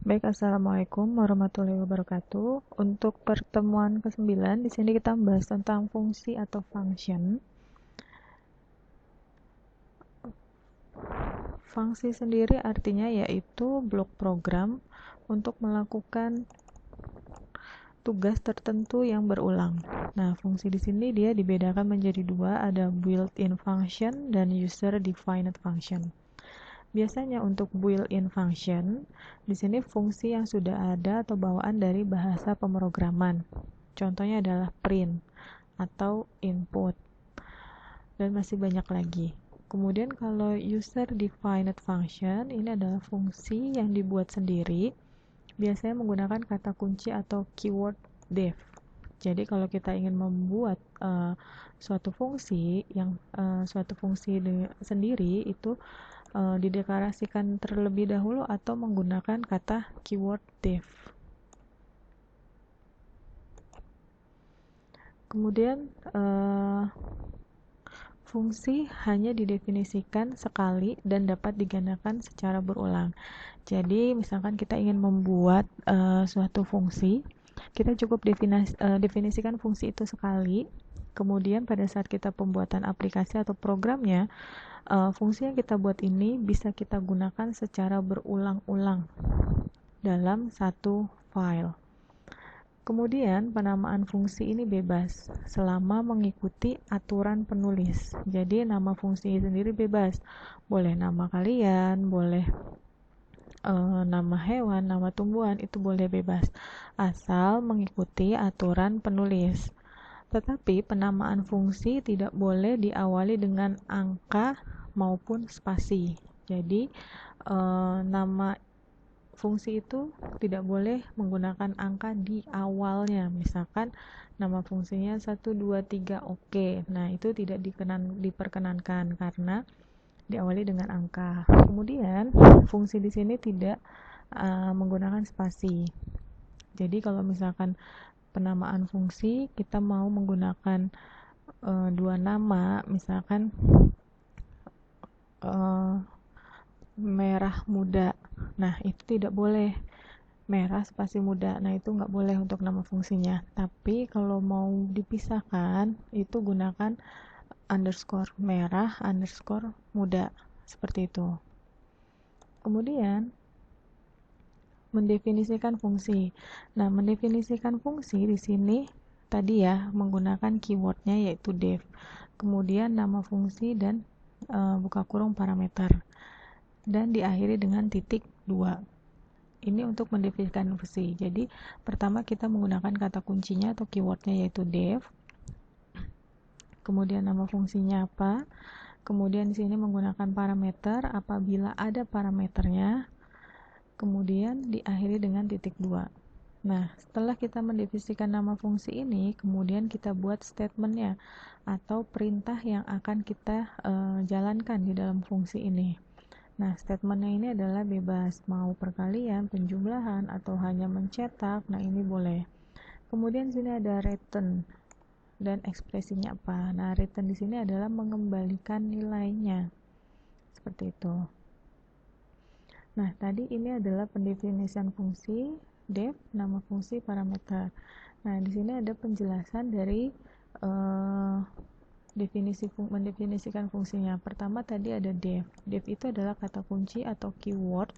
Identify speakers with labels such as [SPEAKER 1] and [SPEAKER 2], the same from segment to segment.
[SPEAKER 1] Baik, assalamualaikum warahmatullahi wabarakatuh. Untuk pertemuan ke-9, di sini kita membahas tentang fungsi atau function. Fungsi sendiri artinya yaitu blok program untuk melakukan tugas tertentu yang berulang. Nah, fungsi di sini dia dibedakan menjadi dua, ada built-in function dan user-defined function. Biasanya untuk built-in function, di sini fungsi yang sudah ada atau bawaan dari bahasa pemrograman. Contohnya adalah print atau input dan masih banyak lagi. Kemudian kalau user defined function, ini adalah fungsi yang dibuat sendiri, biasanya menggunakan kata kunci atau keyword def. Jadi kalau kita ingin membuat suatu fungsi sendiri itu dideklarasikan terlebih dahulu atau menggunakan kata keyword def. Kemudian fungsi hanya didefinisikan sekali dan dapat digandakan secara berulang. Jadi misalkan kita ingin membuat suatu fungsi, kita cukup definisikan fungsi itu sekali. Kemudian pada saat kita pembuatan aplikasi atau programnya, fungsi yang kita buat ini bisa kita gunakan secara berulang-ulang dalam satu file. Kemudian penamaan fungsi ini bebas selama mengikuti aturan penulis. Jadi nama fungsi sendiri bebas. Boleh nama kalian, boleh nama hewan, nama tumbuhan, itu boleh bebas. Asal mengikuti aturan penulis. Tetapi penamaan fungsi tidak boleh diawali dengan angka maupun spasi. Jadi nama fungsi itu tidak boleh menggunakan angka di awalnya. Misalkan nama fungsinya 1, 2, 3, oke. Nah, itu tidak diperkenankan karena diawali dengan angka. Kemudian, fungsi di sini tidak menggunakan spasi. Jadi kalau misalkan penamaan fungsi kita mau menggunakan dua nama, misalkan merah muda. Nah, itu tidak boleh merah spasi muda. Nah, itu nggak boleh untuk nama fungsinya. Tapi kalau mau dipisahkan, itu gunakan underscore merah, underscore muda. Seperti itu. Kemudian, mendefinisikan fungsi. Nah, mendefinisikan fungsi di sini tadi ya, menggunakan keywordnya yaitu def. Kemudian nama fungsi dan buka kurung parameter. Dan diakhiri dengan titik 2. Ini untuk mendefinisikan fungsi. Jadi pertama kita menggunakan kata kuncinya atau keywordnya yaitu def. Kemudian nama fungsinya apa. Kemudian di sini menggunakan parameter apabila ada parameternya. Kemudian diakhiri dengan titik 2. Nah, setelah kita mendefinisikan nama fungsi ini, kemudian kita buat statementnya atau perintah yang akan kita jalankan di dalam fungsi ini. Nah, statementnya ini adalah bebas, mau perkalian, penjumlahan, atau hanya mencetak. Nah, ini boleh. Kemudian sini ada return dan ekspresinya apa. Nah, return di sini adalah mengembalikan nilainya. Seperti itu. Nah, tadi ini adalah pendefinisian fungsi, def, nama fungsi, parameter. Nah, di sini ada penjelasan dari mendefinisikan fungsinya. Pertama tadi ada def. Def itu adalah kata kunci atau keyword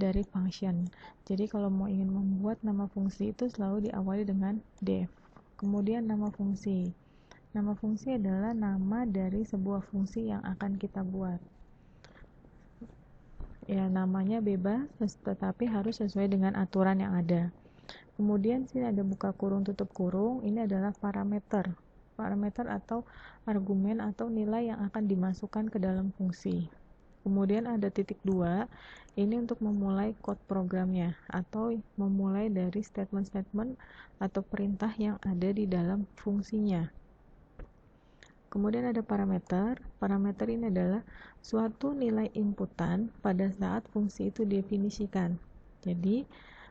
[SPEAKER 1] dari function. Jadi kalau mau ingin membuat nama fungsi itu selalu diawali dengan def. Kemudian nama fungsi. Nama fungsi adalah nama dari sebuah fungsi yang akan kita buat. Ya, namanya bebas, tetapi harus sesuai dengan aturan yang ada. Kemudian sini ada buka kurung tutup kurung, ini adalah parameter atau argumen atau nilai yang akan dimasukkan ke dalam fungsi. Kemudian ada titik 2, ini untuk memulai code programnya atau memulai dari statement-statement atau perintah yang ada di dalam fungsinya. Kemudian ada parameter. Parameter ini adalah suatu nilai inputan pada saat fungsi itu definisikan. Jadi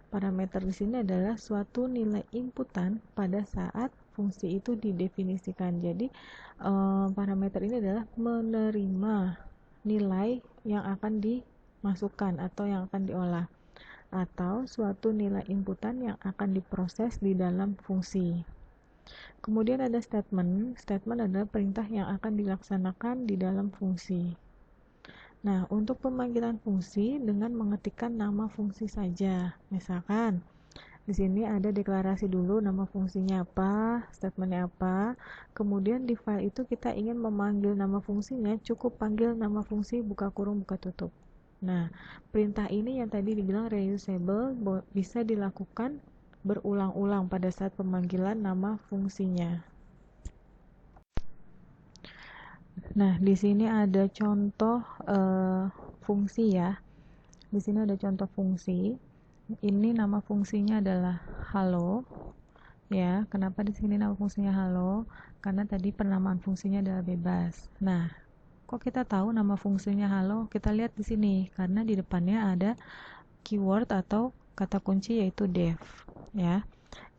[SPEAKER 1] parameter di sini adalah suatu nilai inputan pada saat fungsi itu didefinisikan. Jadi parameter ini adalah menerima nilai yang akan dimasukkan atau yang akan diolah. atau suatu nilai inputan yang akan diproses di dalam fungsi. Kemudian ada statement. Statement adalah perintah yang akan dilaksanakan di dalam fungsi. Nah, untuk pemanggilan fungsi dengan mengetikkan nama fungsi saja. Misalkan di sini ada deklarasi dulu nama fungsinya apa, statementnya apa. Kemudian di file itu kita ingin memanggil nama fungsinya, cukup panggil nama fungsi buka kurung buka tutup. Nah, perintah ini yang tadi dibilang reusable bisa dilakukan berulang-ulang pada saat pemanggilan nama fungsinya. Nah, di sini ada contoh fungsi ya. Di sini ada contoh fungsi. Ini nama fungsinya adalah halo. Ya, kenapa di sini nama fungsinya halo? Karena tadi penamaan fungsinya adalah bebas. Nah, kok kita tahu nama fungsinya halo? Kita lihat di sini karena di depannya ada keyword atau kata kunci yaitu def. Ya.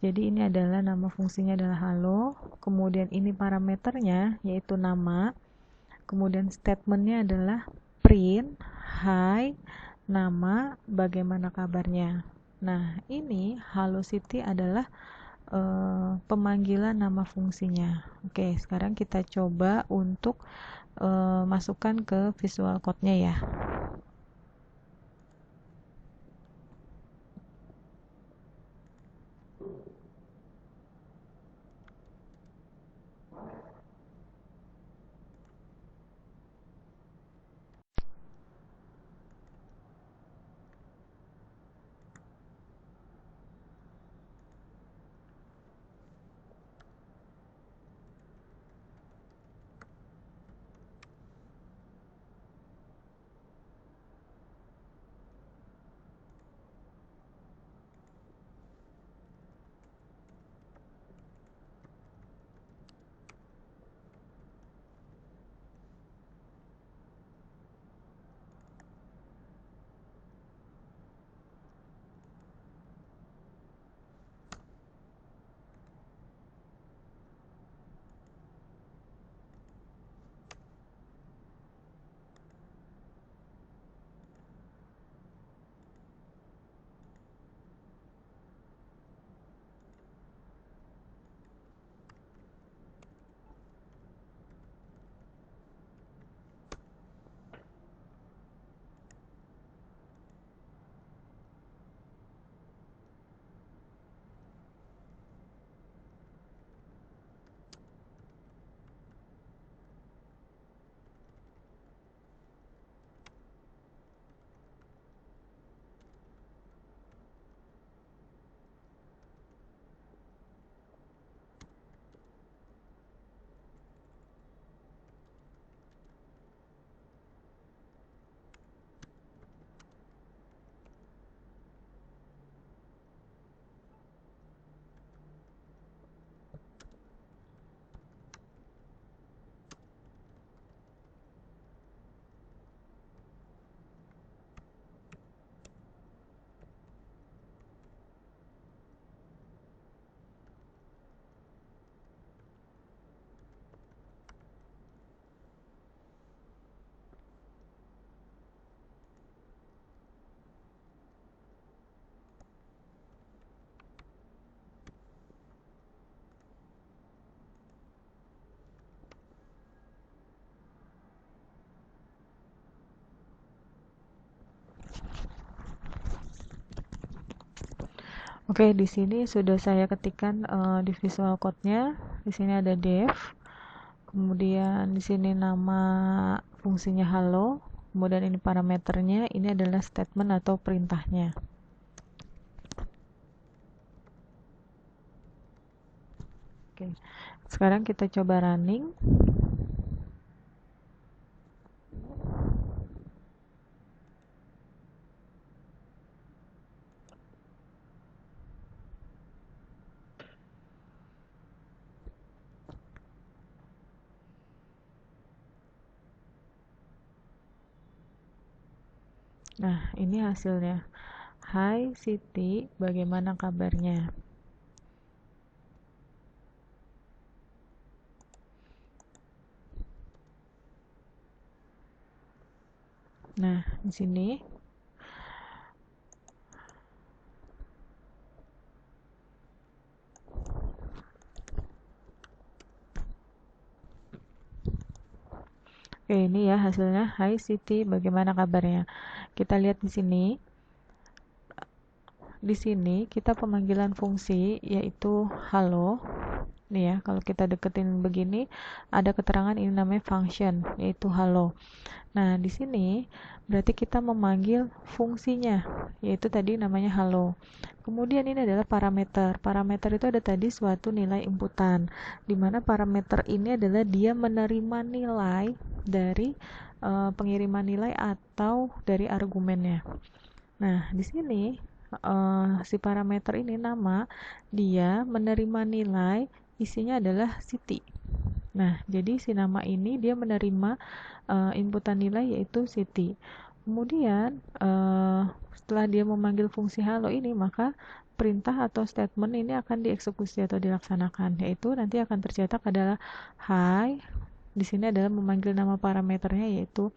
[SPEAKER 1] Jadi ini adalah nama fungsinya adalah halo. Kemudian ini parameternya yaitu nama. Kemudian statementnya adalah print hi nama bagaimana kabarnya. Nah, ini Hello City adalah pemanggilan nama fungsinya. Oke, sekarang kita coba untuk masukkan ke visual code-nya ya. Oke, di sini sudah saya ketikkan di visual code-nya. Di sini ada def. Kemudian di sini nama fungsinya halo. Kemudian ini parameternya, ini adalah statement atau perintahnya. Oke. Sekarang kita coba running. Nah, ini hasilnya. Hai Siti, bagaimana kabarnya? Nah, di sini Oke, ini ya hasilnya. Hai Siti, bagaimana kabarnya? Kita lihat di sini. Di sini kita pemanggilan fungsi yaitu halo. Nih ya, kalau kita deketin begini ada keterangan ini namanya function yaitu halo. Nah, di sini berarti kita memanggil fungsinya yaitu tadi namanya halo. Kemudian ini adalah parameter. Parameter itu ada tadi suatu nilai inputan, di mana parameter ini adalah dia menerima nilai dari pengiriman nilai atau dari argumennya. Nah, di sini si parameter ini nama dia menerima nilai isinya adalah Siti. Nah, jadi si nama ini dia menerima inputan nilai yaitu Siti. Kemudian setelah dia memanggil fungsi halo ini, maka perintah atau statement ini akan dieksekusi atau dilaksanakan, yaitu nanti akan tercetak adalah hi. Di sini adalah memanggil nama parameternya yaitu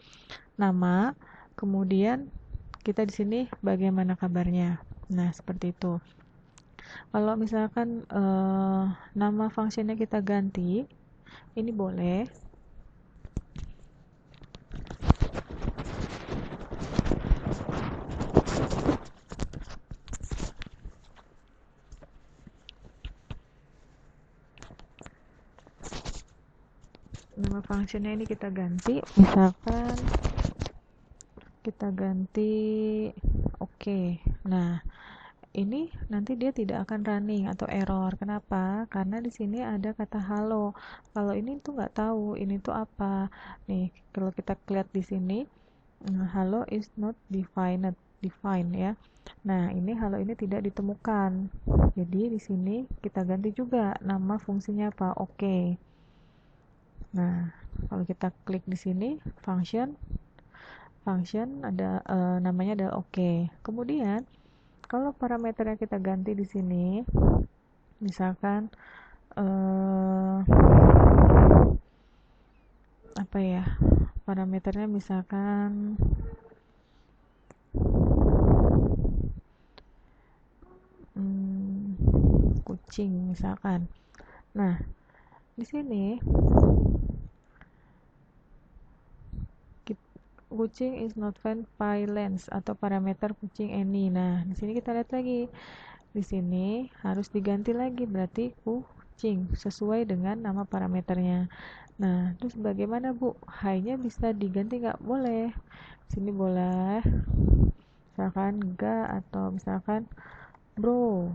[SPEAKER 1] nama. Kemudian kita di sini bagaimana kabarnya. Nah, seperti itu. Kalau misalkan nama fungsinya kita ganti, ini boleh. Nama fungsinya ini kita ganti, misalkan kita ganti oke. Nah, ini nanti dia tidak akan running atau error. Kenapa? Karena di sini ada kata halo. Kalau ini tuh nggak tahu ini tuh apa. Nih, kalau kita lihat di sini, halo is not define ya. Nah, ini halo ini tidak ditemukan. Jadi di sini kita ganti juga nama fungsinya apa? Oke. Nah, kalau kita klik di sini function ada namanya adalah oke. Kemudian kalau parameter yang kita ganti di sini, misalkan apa ya, parameternya misalkan kucing misalkan. Nah, di sini kucing is not found by lens atau parameter kucing any. Nah, di sini kita lihat lagi. Di sini harus diganti lagi berarti kucing sesuai dengan nama parameternya. Nah, terus bagaimana Bu? Hi-nya bisa diganti nggak? Boleh. Di sini boleh. Misalkan enggak atau misalkan bro.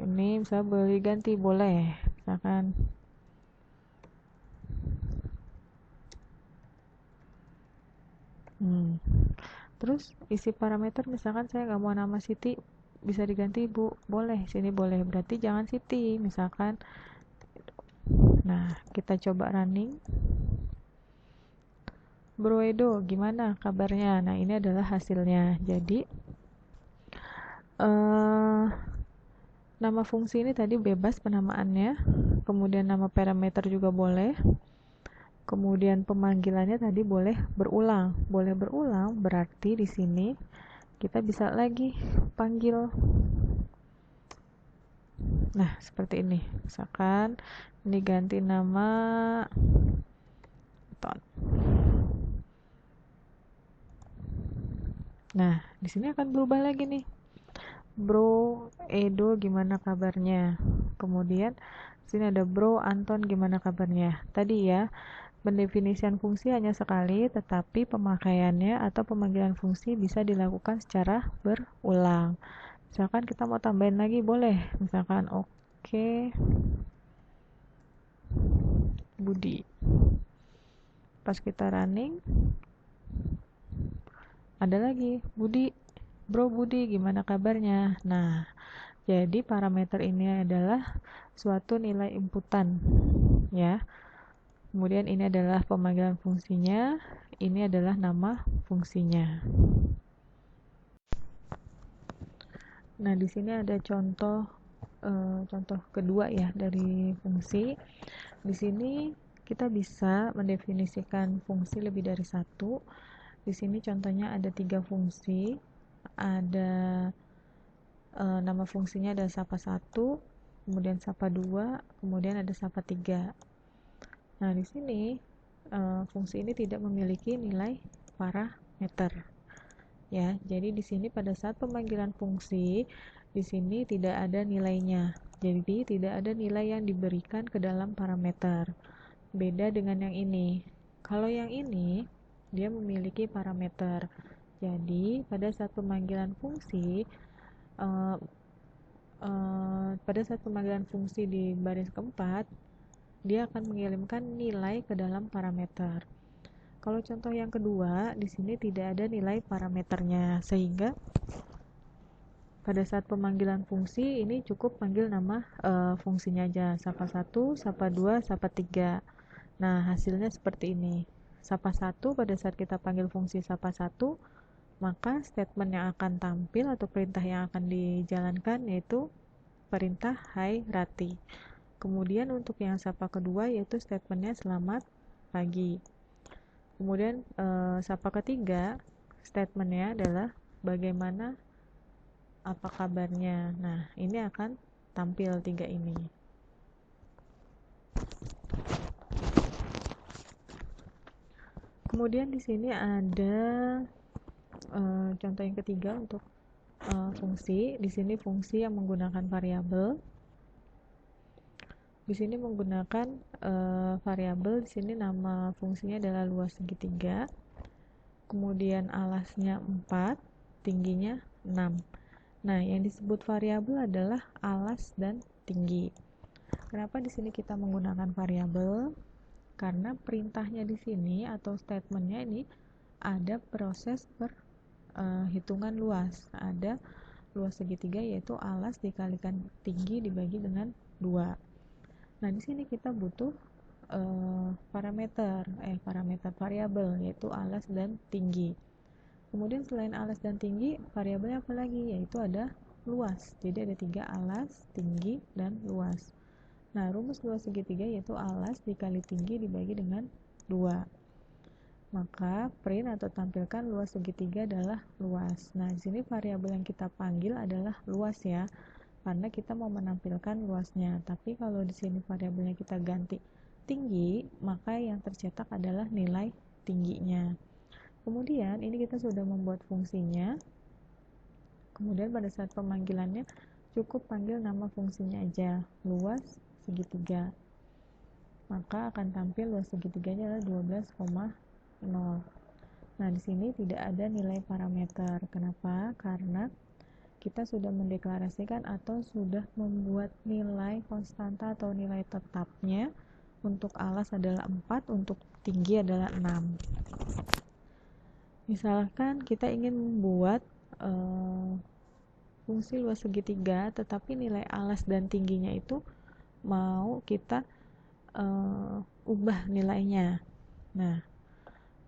[SPEAKER 1] Ini bisa boleh ganti boleh. Misalkan terus isi parameter misalkan saya nggak mau nama Siti, bisa diganti Bu, boleh. Sini boleh, berarti jangan Siti misalkan. Nah, kita coba running. Bro Edo, gimana kabarnya? Nah, ini adalah hasilnya. Jadi nama fungsi ini tadi bebas penamaannya, kemudian nama parameter juga boleh. Kemudian pemanggilannya tadi boleh berulang. Boleh berulang berarti di sini kita bisa lagi panggil. Nah, seperti ini. Misalkan ini ganti nama Ton. Nah, di sini akan berubah lagi nih. Bro Edo gimana kabarnya? Kemudian sini ada Bro Anton gimana kabarnya? Tadi ya, pendefinisian fungsi hanya sekali, tetapi pemakaiannya atau pemanggilan fungsi bisa dilakukan secara berulang. Misalkan kita mau tambahin lagi boleh. Misalkan oke, Budi. Pas kita running ada lagi Budi, Bro Budi gimana kabarnya. Nah, jadi parameter ini adalah suatu nilai inputan ya. Kemudian ini adalah pemanggilan fungsinya, ini adalah nama fungsinya. Nah, di sini ada contoh kedua ya dari fungsi. Di sini kita bisa mendefinisikan fungsi lebih dari satu. Di sini contohnya ada 3 fungsi. Ada nama fungsinya ada sapa 1, kemudian sapa 2, kemudian ada sapa 3. Nah, di sini fungsi ini tidak memiliki nilai parameter. Ya, jadi di sini pada saat pemanggilan fungsi, di sini tidak ada nilainya. Jadi tidak ada nilai yang diberikan ke dalam parameter. Beda dengan yang ini. Kalau yang ini, dia memiliki parameter. Jadi pada saat pemanggilan fungsi, uh, di baris keempat, dia akan mengirimkan nilai ke dalam parameter. Kalau contoh yang kedua, di sini tidak ada nilai parameternya, sehingga pada saat pemanggilan fungsi ini cukup panggil nama fungsinya aja, sapa1, sapa2, sapa3. Nah, hasilnya seperti ini. Sapa1 pada saat kita panggil fungsi sapa1, maka statement yang akan tampil atau perintah yang akan dijalankan yaitu perintah Hai Rati. Kemudian untuk yang sapa kedua yaitu statementnya selamat pagi. Kemudian sapa ketiga statementnya adalah bagaimana apa kabarnya. Nah, ini akan tampil 3 ini. Kemudian di sini ada contoh yang ketiga untuk fungsi. Di sini fungsi yang menggunakan variabel. Di sini menggunakan variabel. Di sini nama fungsinya adalah luas segitiga. Kemudian alasnya 4, tingginya 6. Nah, yang disebut variabel adalah alas dan tinggi. Kenapa di sini kita menggunakan variabel? Karena perintahnya di sini atau statementnya ini ada proses perhitungan luas. Ada luas segitiga yaitu alas dikalikan tinggi dibagi dengan 2. Nah, di sini kita butuh parameter variabel yaitu alas dan tinggi. Kemudian selain alas dan tinggi, variabelnya apa lagi? Yaitu ada luas. Jadi ada 3, alas, tinggi, dan luas. Nah, rumus luas segitiga yaitu alas dikali tinggi dibagi dengan 2. Maka print atau tampilkan luas segitiga adalah luas. Nah, di sini variabel yang kita panggil adalah luas ya, karena kita mau menampilkan luasnya. Tapi kalau di sini variabelnya kita ganti tinggi, maka yang tercetak adalah nilai tingginya. Kemudian ini kita sudah membuat fungsinya. Kemudian pada saat pemanggilannya cukup panggil nama fungsinya aja, luas segitiga. Maka akan tampil luas segitiganya adalah 12,0. Nah, di sini tidak ada nilai parameter. Kenapa? Karena kita sudah mendeklarasikan atau sudah membuat nilai konstanta atau nilai tetapnya. Untuk alas adalah 4, untuk tinggi adalah 6. Misalkan kita ingin membuat fungsi luas segitiga, tetapi nilai alas dan tingginya itu mau kita ubah nilainya. Nah,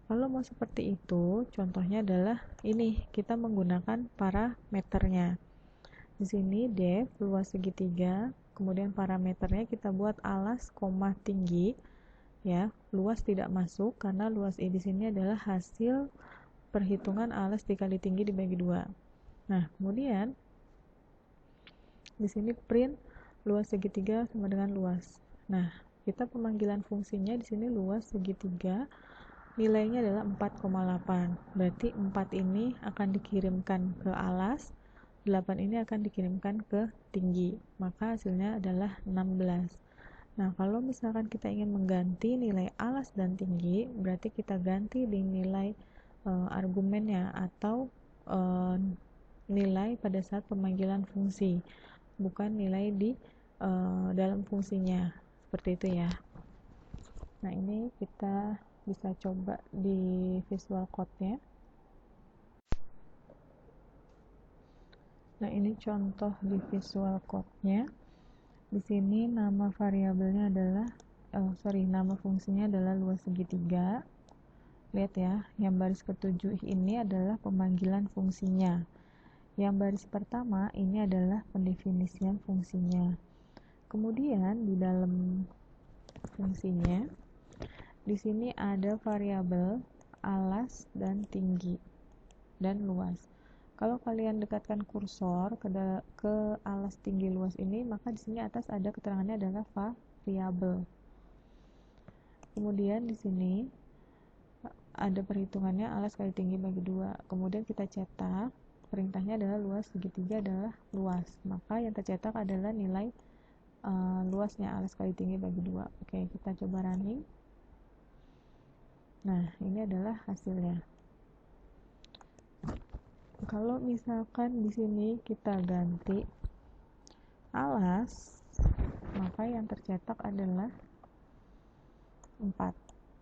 [SPEAKER 1] kalau mau seperti itu, contohnya adalah ini, kita menggunakan parameternya. Di sini def luas segitiga, kemudian parameternya kita buat alas, tinggi, ya. Luas tidak masuk karena luas di sini adalah hasil perhitungan alas dikali tinggi dibagi 2. Nah, kemudian di sini print luas segitiga sama dengan luas. Nah, kita pemanggilan fungsinya di sini luas segitiga nilainya adalah 4,8. Berarti 4 ini akan dikirimkan ke alas, 8 ini akan dikirimkan ke tinggi. Maka hasilnya adalah 16. Nah, kalau misalkan kita ingin mengganti nilai alas dan tinggi, berarti kita ganti di nilai argumennya atau nilai pada saat pemanggilan fungsi, bukan nilai di dalam fungsinya, seperti itu ya. Nah, ini kita bisa coba di visual code-nya. Nah, ini contoh di visual code-nya. Di sini nama variabelnya adalah nama fungsinya adalah luas segitiga. Lihat ya, yang baris ketujuh ini adalah pemanggilan fungsinya. Yang baris pertama ini adalah pendefinisian fungsinya. Kemudian di dalam fungsinya, di sini ada variabel alas dan tinggi dan luas. Kalau kalian dekatkan kursor ke alas, tinggi, luas ini, maka di sini atas ada keterangannya adalah variabel. Kemudian di sini ada perhitungannya alas kali tinggi bagi 2. Kemudian kita cetak, perintahnya adalah luas segitiga adalah luas, maka yang tercetak adalah nilai luasnya alas kali tinggi bagi 2. Oke, kita coba running. Nah, ini adalah hasilnya. Kalau misalkan di sini kita ganti alas, maka yang tercetak adalah 4,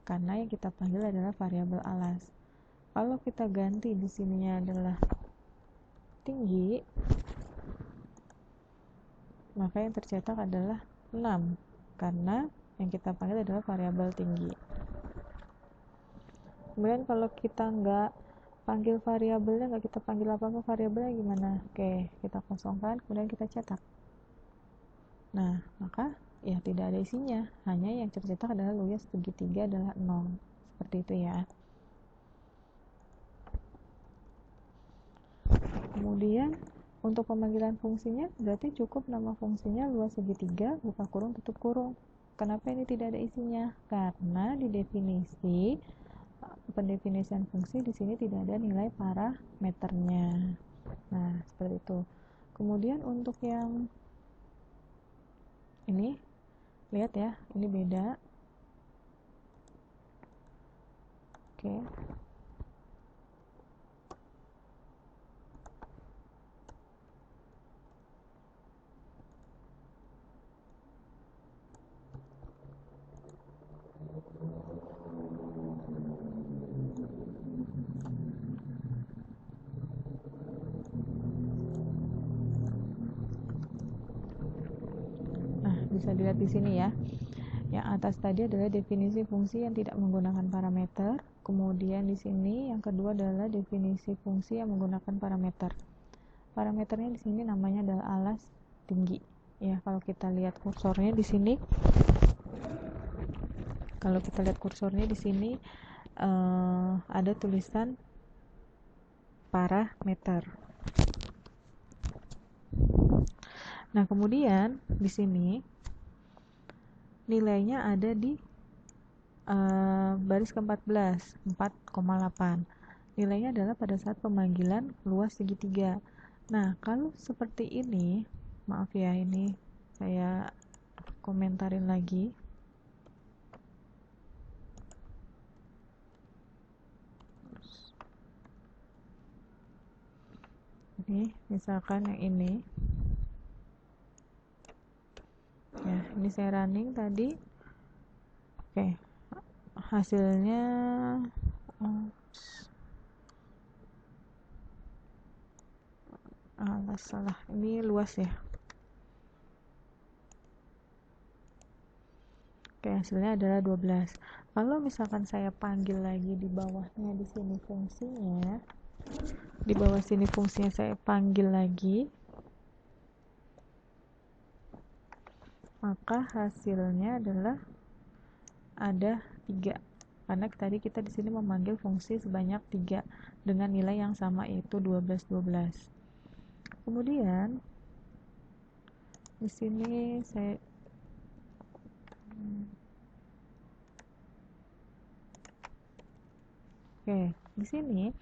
[SPEAKER 1] karena yang kita panggil adalah variabel alas. Kalau kita ganti di sininya adalah tinggi, maka yang tercetak adalah 6, karena yang kita panggil adalah variabel tinggi. Kemudian kalau kita nggak panggil variabelnya, nggak kita panggil apa-apa variabelnya, gimana? Oke, kita kosongkan, kemudian kita cetak. Nah, maka ya tidak ada isinya, hanya yang tercetak adalah luas segitiga adalah 0. Seperti itu ya. Kemudian untuk pemanggilan fungsinya berarti cukup nama fungsinya luas segitiga buka kurung tutup kurung. Kenapa ini tidak ada isinya? Karena di definisi pendefinisian fungsi di sini tidak ada nilai parameternya. Nah, seperti itu. Kemudian untuk yang ini, lihat ya, ini beda. Oke. Nah, bisa dilihat di sini ya. Yang atas tadi adalah definisi fungsi yang tidak menggunakan parameter. Kemudian di sini yang kedua adalah definisi fungsi yang menggunakan parameter. Parameternya di sini namanya adalah alas tinggi. Ya, kalau kita lihat kursornya di sini, di sini ada tulisan parameter. Nah, kemudian di sini nilainya ada di baris ke-14, 4,8. Nilainya adalah pada saat pemanggilan luas segitiga. Nah, kalau seperti ini, maaf ya, ini saya komentarin lagi. Ini misalkan yang ini. Ya, ini saya running tadi. Oke. Hasilnya salah. Ini luas ya. Oke, hasilnya adalah 12. Kalau misalkan saya panggil lagi di bawahnya di sini fungsinya, di bawah sini fungsinya saya panggil lagi, maka hasilnya adalah ada 3. Karena tadi kita di sini memanggil fungsi sebanyak 3 dengan nilai yang sama, yaitu 12 12. Kemudian di sini saya Oke, di sini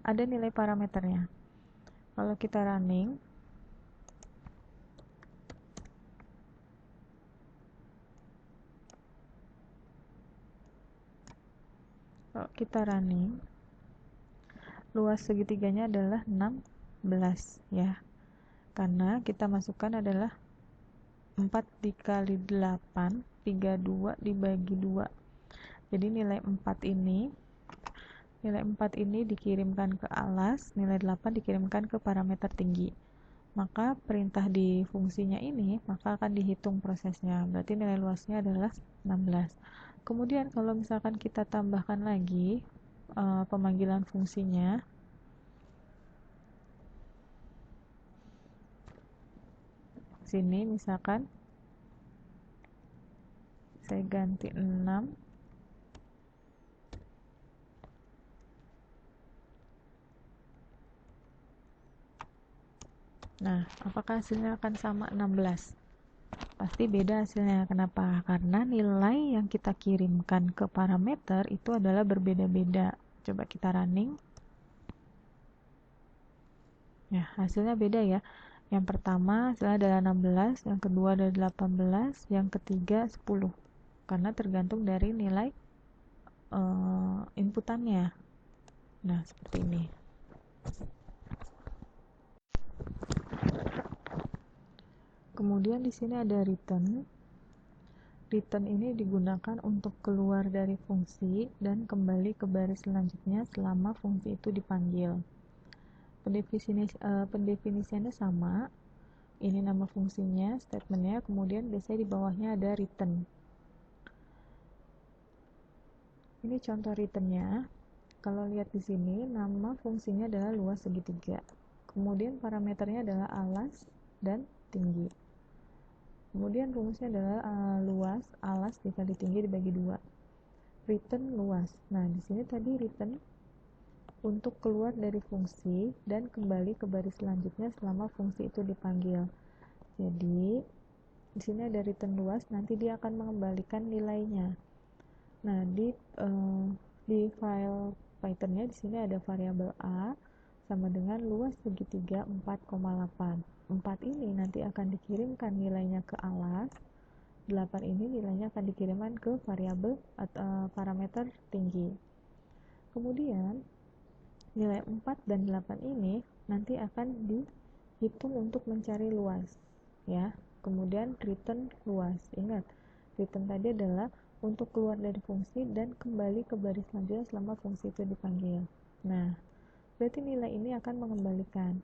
[SPEAKER 1] ada nilai parameternya. Kalau kita running, luas segitiganya adalah 16 ya. Karena kita masukkan adalah 4 dikali 8, 32 dibagi 2. Jadi nilai 4 ini dikirimkan ke alas, nilai 8 dikirimkan ke parameter tinggi. Maka perintah di fungsinya ini maka akan dihitung prosesnya. Berarti nilai luasnya adalah 16. Kemudian kalau misalkan kita tambahkan lagi pemanggilan fungsinya, sini misalkan saya ganti 6. Nah, apakah hasilnya akan sama 16? pasti beda hasilnya. Kenapa? Karena nilai yang kita kirimkan ke parameter itu adalah berbeda-beda. Coba kita running. Ya, hasilnya beda ya. Yang pertama hasilnya adalah 16, yang kedua adalah 18, yang ketiga 10. Karena tergantung dari nilai inputannya. Nah, seperti ini. Kemudian di sini ada return. Return ini digunakan untuk keluar dari fungsi dan kembali ke baris selanjutnya selama fungsi itu dipanggil. Pendefinisiannya sama. Ini nama fungsinya, statementnya, kemudian biasanya di bawahnya ada return. Ini contoh returnnya. Kalau lihat di sini, nama fungsinya adalah luas segitiga. Kemudian parameternya adalah alas dan tinggi. Kemudian rumusnya adalah luas alas dikali tinggi dibagi 2. Return luas. Nah, di sini tadi return untuk keluar dari fungsi dan kembali ke baris selanjutnya selama fungsi itu dipanggil. Jadi, di sini ada return luas, nanti dia akan mengembalikan nilainya. Nah, di file Python-nya di sini ada variabel a sama dengan luas segitiga 4,8. 4 ini nanti akan dikirimkan nilainya ke alas, 8 ini nilainya akan dikirimkan ke variabel atau parameter tinggi. Kemudian nilai 4 dan 8 ini nanti akan dihitung untuk mencari luas ya. Kemudian return luas. Ingat, return tadi adalah untuk keluar dari fungsi dan kembali ke baris selanjutnya selama fungsi itu dipanggil. Nah, berarti nilai ini akan mengembalikan.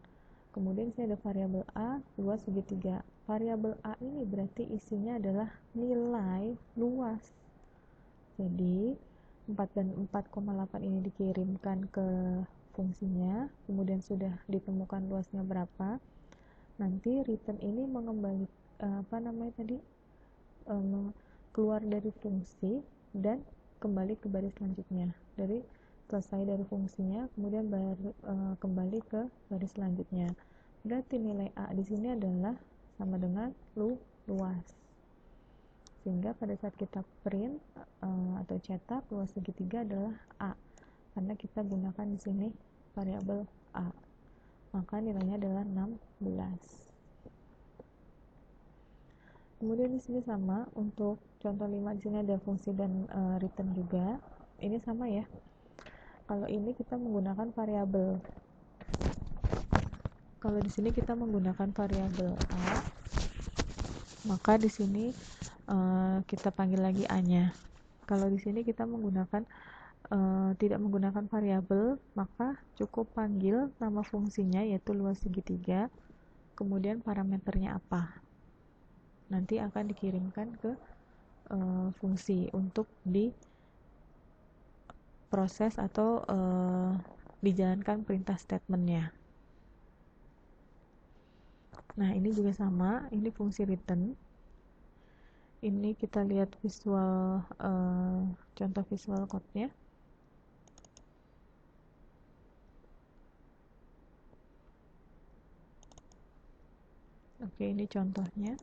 [SPEAKER 1] Kemudian saya ada variabel a luas segitiga. Variabel a ini berarti isinya adalah nilai luas. Jadi 4 dan 4,8 ini dikirimkan ke fungsinya, kemudian sudah ditemukan luasnya berapa. Nanti return ini mengembalikan keluar dari fungsi dan kembali ke baris selanjutnya. Selesai dari fungsinya, kemudian kembali ke baris selanjutnya. Berarti nilai a di sini adalah sama dengan luas. Sehingga pada saat kita print atau cetak, luas segitiga adalah a. Karena kita gunakan di sini variabel a. Maka nilainya adalah 16. Kemudian di sini sama untuk contoh 5, di sini ada fungsi dan return juga. Ini sama ya. Kalau ini kita menggunakan variabel. Kalau di sini kita menggunakan variabel a, maka di sini kita panggil lagi a-nya. Kalau di sini kita menggunakan tidak menggunakan variabel, maka cukup panggil nama fungsinya yaitu luas segitiga, kemudian parameternya apa. Nanti akan dikirimkan ke fungsi untuk diproses atau dijalankan perintah statementnya. Nah, ini juga sama, ini fungsi return. Ini kita lihat visual contoh visual code-nya. Oke, ini contohnya.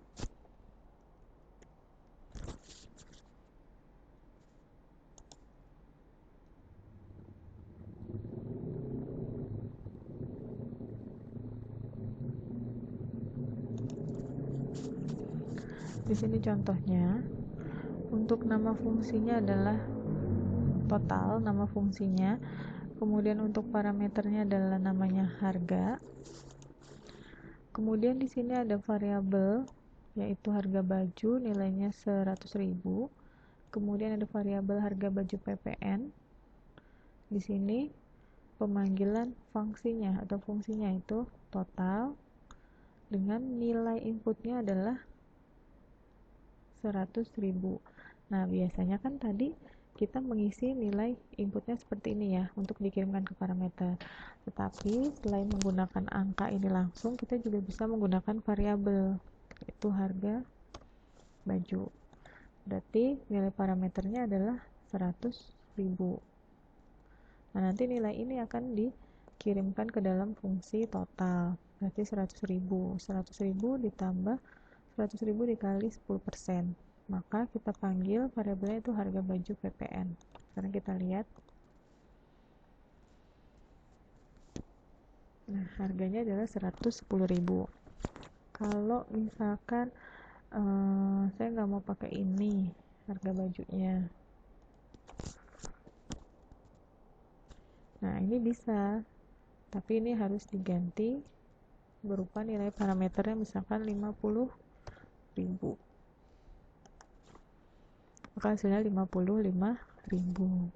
[SPEAKER 1] Di sini contohnya, untuk nama fungsinya adalah total, nama fungsinya. Kemudian untuk parameternya adalah namanya harga. Kemudian di sini ada variabel yaitu harga baju, nilainya 100.000. Kemudian ada variabel harga baju PPN. Di sini pemanggilan fungsinya atau fungsinya itu total dengan nilai inputnya adalah 100.000. Nah, biasanya kan tadi kita mengisi nilai inputnya seperti ini ya untuk dikirimkan ke parameter. Tetapi selain menggunakan angka ini langsung, kita juga bisa menggunakan variabel yaitu harga baju. Berarti nilai parameternya adalah 100.000. Nah, nanti nilai ini akan dikirimkan ke dalam fungsi total. Berarti 100.000. 100.000 ditambah 100.000 dikali 10%, maka kita panggil variabelnya itu harga baju PPN. Sekarang kita lihat. Nah, harganya adalah 110.000. Kalau misalkan saya nggak mau pakai ini harga bajunya, nah ini bisa, tapi ini harus diganti berupa nilai parameternya misalkan 50.000, maka hasilnya 55.000.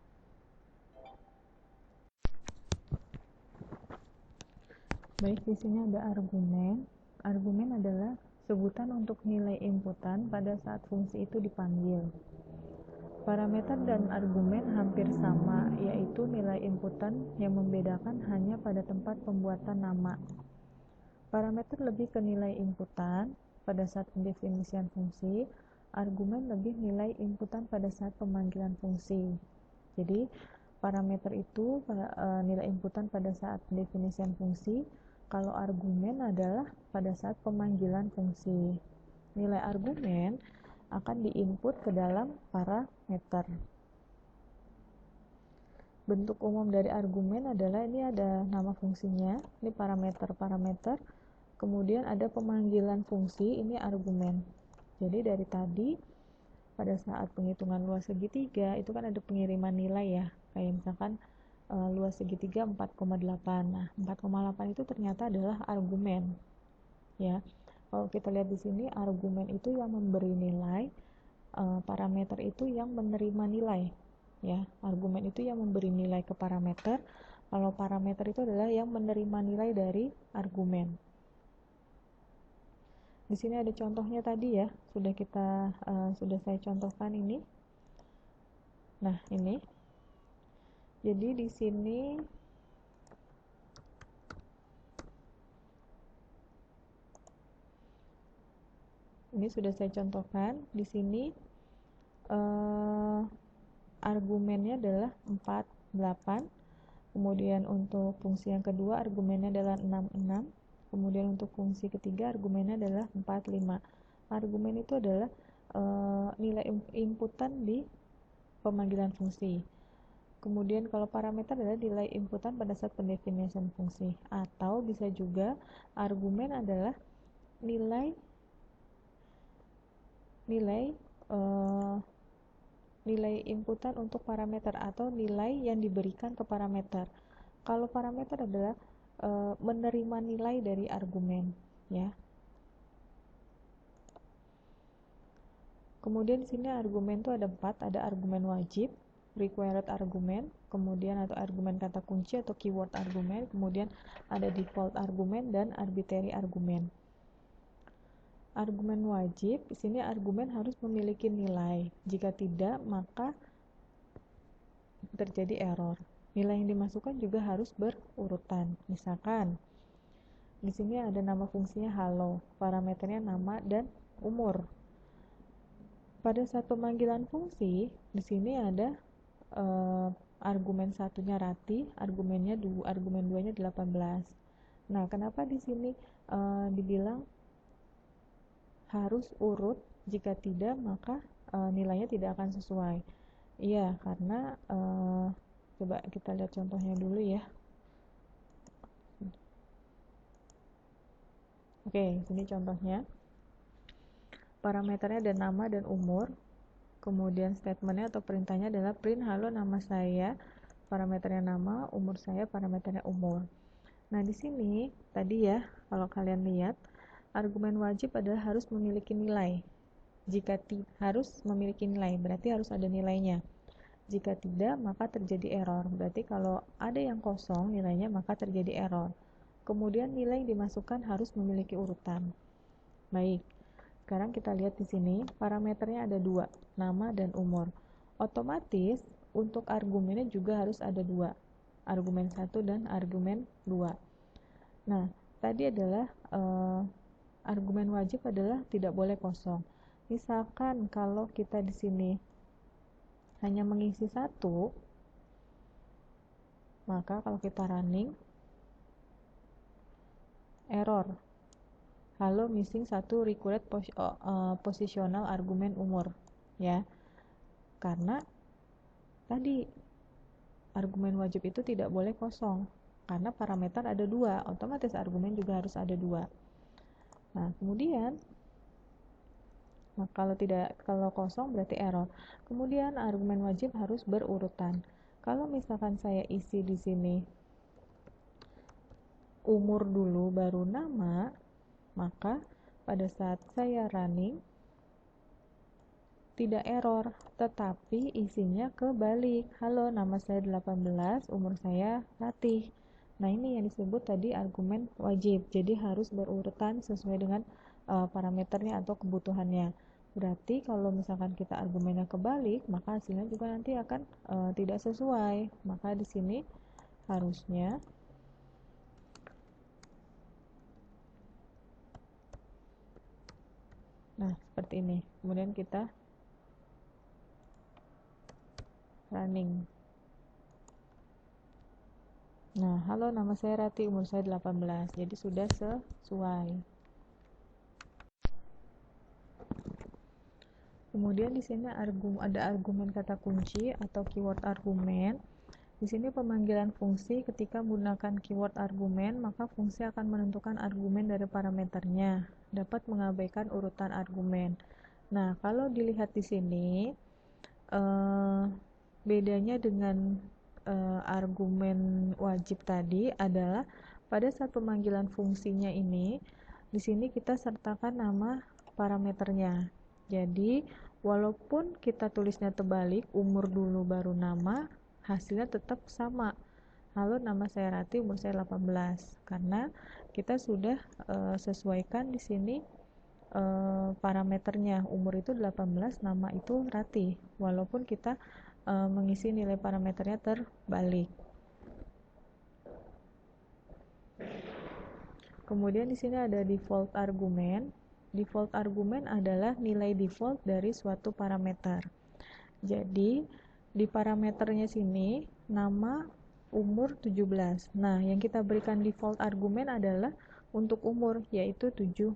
[SPEAKER 1] Baik, di sini ada argumen. Argumen adalah sebutan untuk nilai inputan pada saat fungsi itu dipanggil. Parameter dan argumen hampir sama, yaitu nilai inputan yang membedakan hanya pada tempat pembuatan nama. Parameter lebih ke nilai inputan pada saat pendefinisian fungsi, argumen lebih nilai inputan pada saat pemanggilan fungsi. Jadi, parameter itu nilai inputan pada saat pendefinisian fungsi, kalau argumen adalah pada saat pemanggilan fungsi. Nilai argumen akan diinput ke dalam parameter. Bentuk umum dari argumen adalah ini ada nama fungsinya, ini parameter, kemudian ada pemanggilan fungsi, ini argumen. Jadi dari tadi pada saat penghitungan luas segitiga itu kan ada pengiriman nilai ya, kayak misalkan luas segitiga 4,8. Nah, 4,8 itu ternyata adalah argumen. Ya. Kalau kita lihat di sini, argumen itu yang memberi nilai, parameter itu yang menerima nilai. Ya, argumen itu yang memberi nilai ke parameter, kalau parameter itu adalah yang menerima nilai dari argumen. Di sini ada contohnya tadi ya, sudah saya contohkan ini. Nah, ini. Jadi di sini sudah saya contohkan. Di sini argumennya adalah 48. Kemudian untuk fungsi yang kedua argumennya adalah 66. Kemudian untuk fungsi ketiga argumennya adalah 45. Argumen itu adalah nilai inputan di pemanggilan fungsi. Kemudian kalau parameter adalah nilai inputan pada saat pendefinisian fungsi, atau bisa juga argumen adalah nilai inputan untuk parameter atau nilai yang diberikan ke parameter. Kalau parameter adalah menerima nilai dari argumen, ya. Kemudian di sini argumen itu ada 4, ada argumen wajib, required argument, kemudian atau argumen kata kunci atau keyword argumen, kemudian ada default argumen dan arbitrary argumen. Argumen wajib, di sini argumen harus memiliki nilai. Jika tidak, maka terjadi error. Nilai yang dimasukkan juga harus berurutan. Misalkan di sini ada nama fungsinya halo, parameternya nama dan umur. Pada saat pemanggilan fungsi, di sini ada argumen satunya Rati, argumen 2-nya 18. Nah, kenapa di sini dibilang harus urut? Jika tidak, maka nilainya tidak akan sesuai. Iya, karena coba kita lihat contohnya dulu ya. Oke, sini contohnya. Parameternya ada nama dan umur. Kemudian statementnya atau perintahnya adalah print halo nama saya, parameternya nama, umur saya, parameternya umur. Nah, di sini tadi ya, kalau kalian lihat, argumen wajib adalah harus memiliki nilai. Jika harus memiliki nilai, berarti harus ada nilainya. Jika tidak, maka terjadi error. Berarti kalau ada yang kosong nilainya, maka terjadi error. Kemudian nilai yang dimasukkan harus memiliki urutan. Baik. Sekarang kita lihat di sini, parameternya ada 2, nama dan umur. Otomatis untuk argumennya juga harus ada 2, argumen 1 dan argumen 2. Nah, tadi adalah argumen wajib adalah tidak boleh kosong. Misalkan kalau kita di sini hanya mengisi 1, maka kalau kita running, error. halo missing satu required positional argumen umur, ya. Karena tadi argumen wajib itu tidak boleh kosong, karena parameter ada 2, otomatis argumen juga harus ada 2. Nah, kemudian kalau kosong berarti error. Kemudian argumen wajib harus berurutan. Kalau misalkan saya isi di sini umur dulu baru nama, maka pada saat saya running tidak error, tetapi isinya kebalik. Halo, nama saya 18, umur saya Ratih. Nah, ini yang disebut tadi argumen wajib. Jadi harus berurutan sesuai dengan parameternya atau kebutuhannya. Berarti kalau misalkan kita argumennya kebalik, maka hasilnya juga nanti akan tidak sesuai. Maka di sini harusnya seperti ini. Kemudian kita running. Nah, halo, nama saya Rati, umur saya 18. Jadi sudah sesuai. Kemudian di sini ada argumen kata kunci atau keyword argumen. Di sini pemanggilan fungsi ketika menggunakan keyword argumen, maka fungsi akan menentukan argumen dari parameternya, dapat mengabaikan urutan argumen. Nah, kalau dilihat di sini bedanya dengan argumen wajib tadi adalah pada saat pemanggilan fungsinya ini, di sini kita sertakan nama parameternya. Jadi walaupun kita tulisnya terbalik, umur dulu baru nama, hasilnya tetap sama. Halo, nama saya Rati, umur saya 18. Karena kita sudah sesuaikan di sini parameternya. Umur itu 18, nama itu Rati. Walaupun kita mengisi nilai parameternya terbalik. Kemudian di sini ada default argumen. Default argumen adalah nilai default dari suatu parameter. Jadi di parameternya sini nama, umur 17. Nah, yang kita berikan default argumen adalah untuk umur, yaitu 17.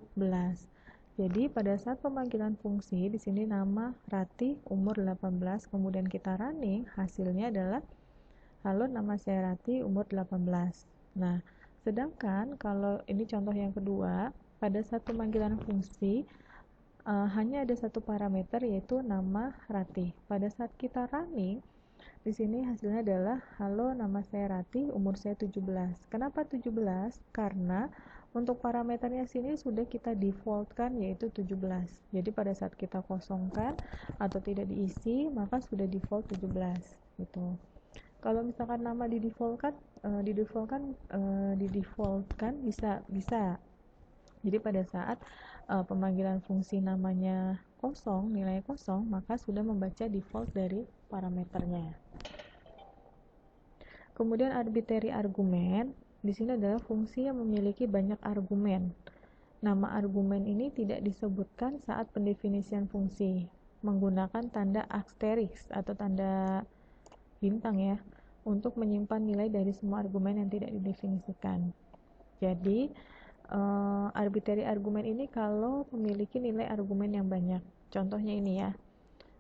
[SPEAKER 1] Jadi pada saat pemanggilan fungsi di sini nama Rati, umur 18, kemudian kita running, hasilnya adalah halo, nama saya Rati, umur 18. Nah, sedangkan kalau ini contoh yang kedua, pada saat pemanggilan fungsi hanya ada satu parameter, yaitu nama Rati. Pada saat kita running, di sini hasilnya adalah halo, nama saya Rati, umur saya 17. Kenapa 17? Karena untuk parameternya sini sudah kita defaultkan, yaitu 17. Jadi pada saat kita kosongkan atau tidak diisi, maka sudah default 17 gitu. Kalau misalkan nama didefaultkan bisa. Jadi pada saat pemanggilan fungsi namanya kosong, nilai kosong, maka sudah membaca default dari parameternya. Kemudian arbitrary argumen, di sini adalah fungsi yang memiliki banyak argumen. Nama argumen ini tidak disebutkan saat pendefinisian fungsi, menggunakan tanda asterisk atau tanda bintang ya, untuk menyimpan nilai dari semua argumen yang tidak didefinisikan. Jadi arbitrary argumen ini kalau memiliki nilai argumen yang banyak. Contohnya ini ya,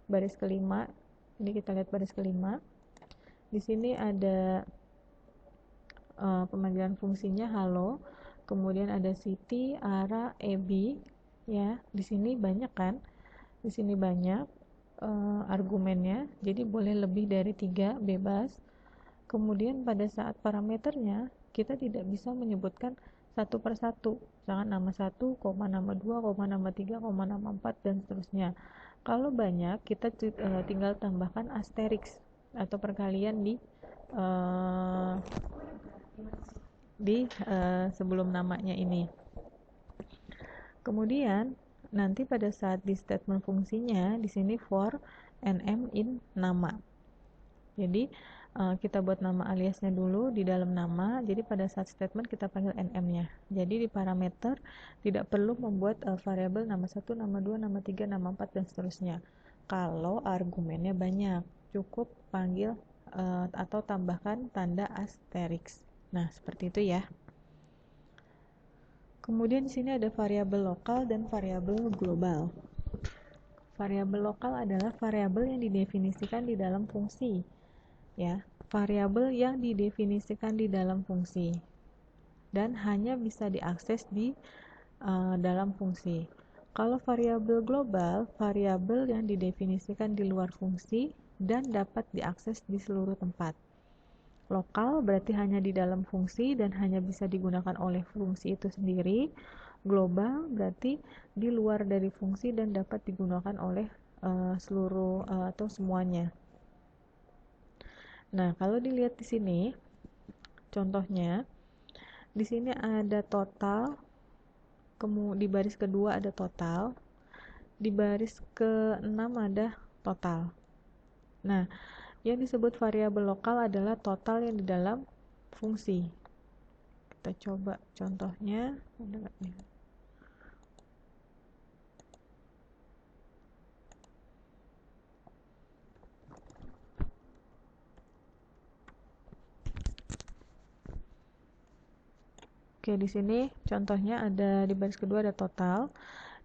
[SPEAKER 1] baris kelima. Ini kita lihat baris kelima. Di sini ada pemanggilan fungsinya halo, kemudian ada Siti, Ara, Ebi, ya. Di sini banyak kan? Di sini banyak argumennya, jadi boleh lebih dari 3, bebas. Kemudian pada saat parameternya kita tidak bisa menyebutkan satu per satu, misalkan nama 1, nama 2, nama 3, nama 4 dan seterusnya. Kalau banyak, kita tinggal tambahkan asterisk atau perkalian di sebelum namanya ini. Kemudian nanti pada saat di statement fungsinya di sini for nm in nama. Jadi kita buat nama aliasnya dulu di dalam nama. Jadi pada saat statement kita panggil nm-nya. Jadi di parameter tidak perlu membuat variabel nama 1, nama 2, nama 3, nama 4 dan seterusnya. Kalau argumennya banyak, cukup panggil atau tambahkan tanda asterisk. Nah, seperti itu ya. Kemudian di sini ada variabel lokal dan variabel global. Variabel lokal adalah variabel yang didefinisikan di dalam fungsi, ya. Variabel yang didefinisikan di dalam fungsi dan hanya bisa diakses di dalam fungsi. Kalau variabel global, variabel yang didefinisikan di luar fungsi dan dapat diakses di seluruh tempat. Lokal berarti hanya di dalam fungsi dan hanya bisa digunakan oleh fungsi itu sendiri. Global berarti di luar dari fungsi dan dapat digunakan oleh seluruh atau semuanya. Nah, kalau dilihat di sini, contohnya di sini ada total, kemudian di baris kedua ada total, di baris ke-6 ada total. Nah, yang disebut variabel lokal adalah total yang di dalam fungsi. Kita coba contohnya. Oke, di sini contohnya ada di baris kedua ada total,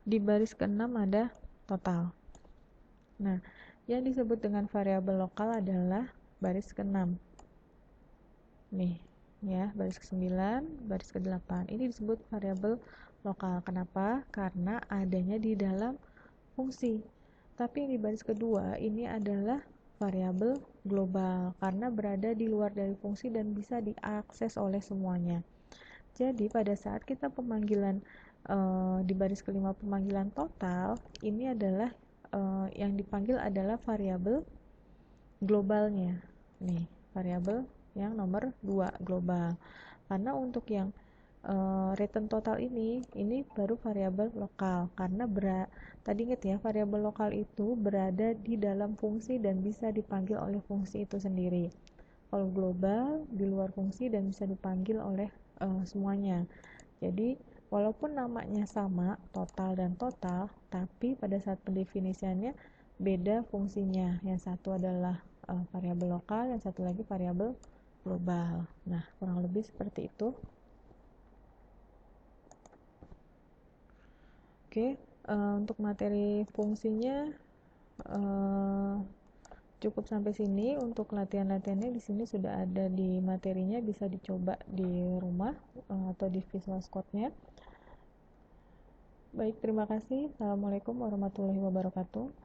[SPEAKER 1] di baris ke-6 ada total. Nah, yang disebut dengan variabel lokal adalah baris ke-6. Nih, ya, baris ke-9, baris ke-8. Ini disebut variabel lokal. Kenapa? Karena adanya di dalam fungsi. Tapi yang di baris kedua ini adalah variabel global karena berada di luar dari fungsi dan bisa diakses oleh semuanya. Jadi pada saat kita pemanggilan di baris kelima pemanggilan total, ini adalah yang dipanggil adalah variabel globalnya. Nih, variabel yang nomor 2 global. Karena untuk yang return total ini baru variabel lokal karena tadi ingat ya, variabel lokal itu berada di dalam fungsi dan bisa dipanggil oleh fungsi itu sendiri. Kalau global di luar fungsi dan bisa dipanggil oleh semuanya. Jadi walaupun namanya sama, total dan total, tapi pada saat pendefinisiannya beda fungsinya. Yang satu adalah variabel lokal, yang satu lagi variabel global. Nah, kurang lebih seperti itu. Oke, untuk materi fungsinya cukup sampai sini. Untuk latihan-latihannya di sini sudah ada di materinya, bisa dicoba di rumah atau di Visual Code-nya. Baik, terima kasih. Assalamualaikum warahmatullahi wabarakatuh.